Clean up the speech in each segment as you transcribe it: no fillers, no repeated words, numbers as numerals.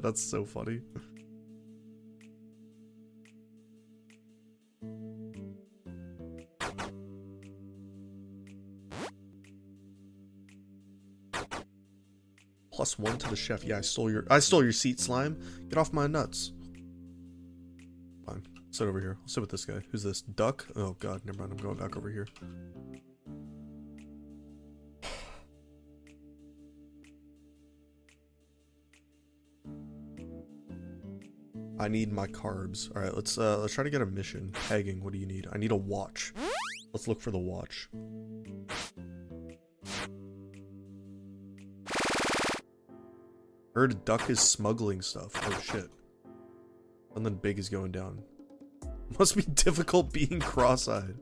That's so funny. +1 to the chef. Yeah, I stole your seat, slime. Get off my nuts. Fine. Sit over here. I'll sit with this guy. Who's this? Duck? Oh god, never mind. I'm going back over here. I need my carbs. Alright, let's try to get a mission. Pegging, what do you need? I need a watch. Let's look for the watch. Heard Duck is smuggling stuff. Oh shit. Something big is going down. Must be difficult being cross-eyed.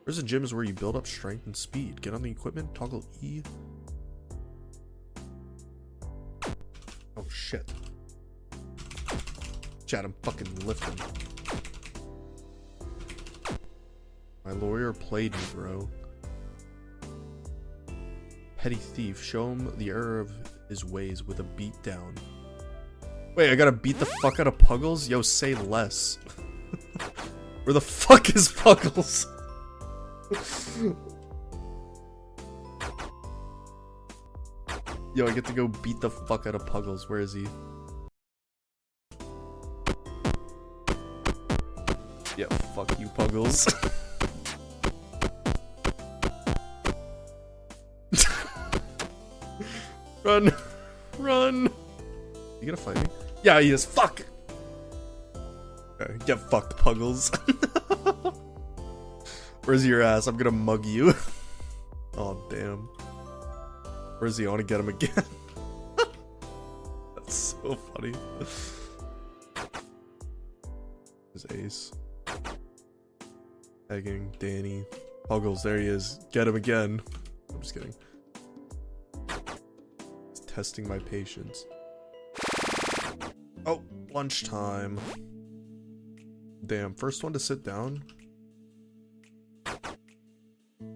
There's a gym is where you build up strength and speed. Get on the equipment, toggle E. Oh shit. Chat, I'm fucking lifting. My lawyer played me, bro. Petty thief. Show him the error of his ways with a beat down. Wait, I gotta beat the fuck out of Puggles? Yo, say less. Where the fuck is Puggles? Yo, I get to go beat the fuck out of Puggles. Where is he? Yeah, fuck you, Puggles. Run! Run! You gonna fight me? Yeah, he is. Fuck! Okay, get fucked, Puggles. Where's your ass? I'm gonna mug you. Oh, damn. Where's he? I wanna get him again. That's so funny. There's Ace. Egging, Danny. Puggles, there he is. Get him again. I'm just kidding. It's testing my patience. Oh, lunchtime. Damn, first one to sit down.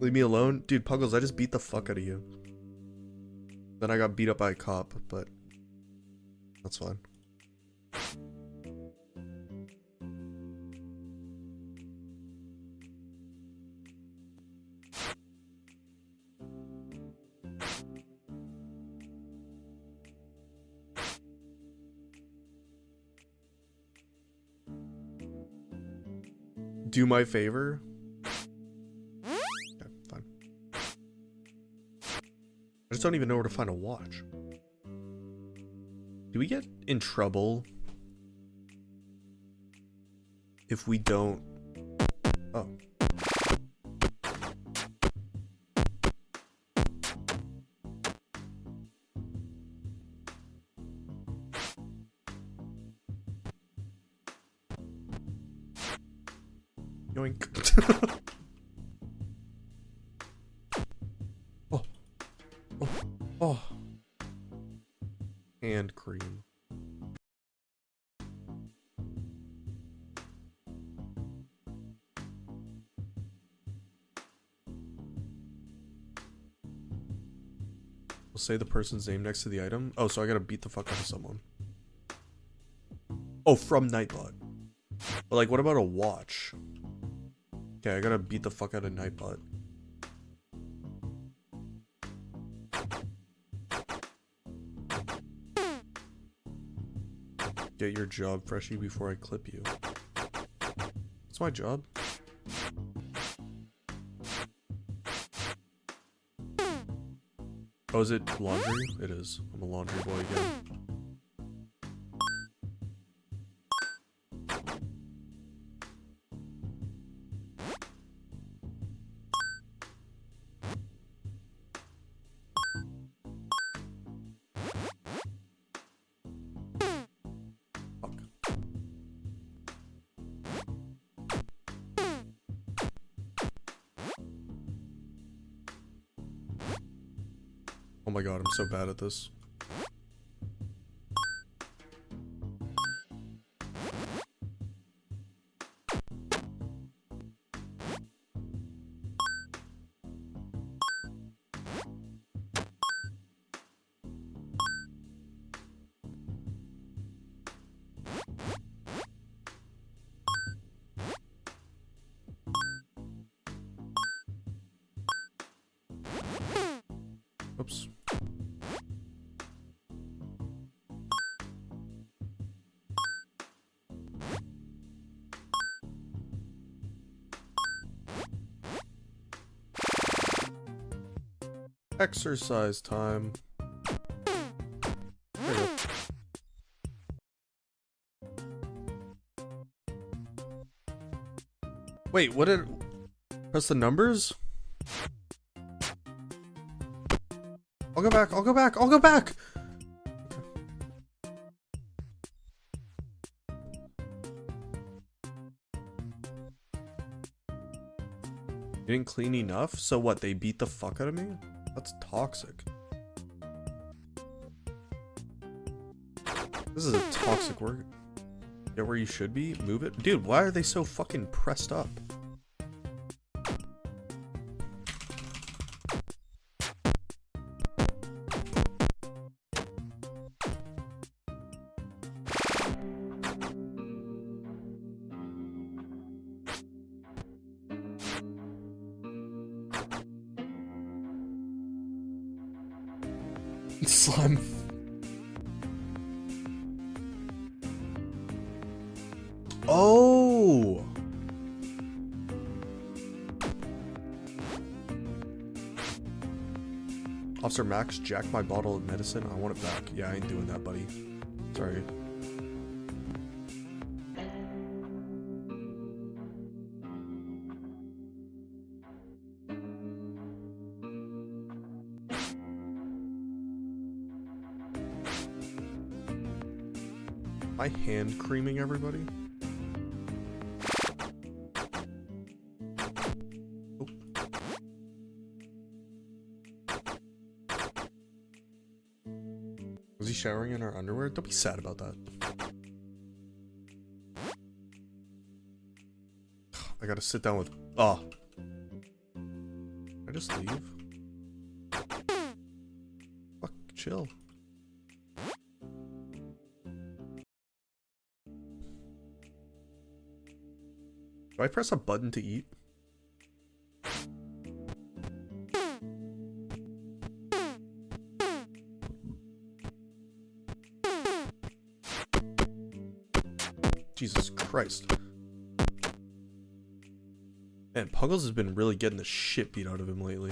Leave me alone? Dude, Puggles, I just beat the fuck out of you. Then I got beat up by a cop, but that's fine. Do my favor? Okay, fine. I just don't even know where to find a watch. Do we get in trouble if we don't? Oh. Yoink. Oh. Oh. Oh. Hand cream. We'll say the person's name next to the item. Oh, so I gotta beat the fuck out of someone. Oh, from Nightbot. But like, what about a watch? Okay, I gotta beat the fuck out of Nightbot. Get your job, Freshie, before I clip you. What's my job? Oh, is it laundry? It is. I'm a laundry boy again. Oh my god, I'm so bad at this. Exercise time. There you go. Wait, what did... Press the numbers? I'll go back, I'll go back, I'll go back! You didn't clean enough? So what, they beat the fuck out of me? That's toxic. This is a toxic work. Get where you should be? Move it? Dude, why are they so fucking pressed up? Slime. Oh! Officer Max, jack my bottle of medicine. I want it back. Yeah, I ain't doing that, buddy. Sorry. My hand creaming everybody? Oh. Was he showering in our underwear? Don't be sad about that. I gotta sit down with... Oh. Can I just leave? Fuck, chill. Do I press a button to eat? Jesus Christ. Man, Puggles has been really getting the shit beat out of him lately.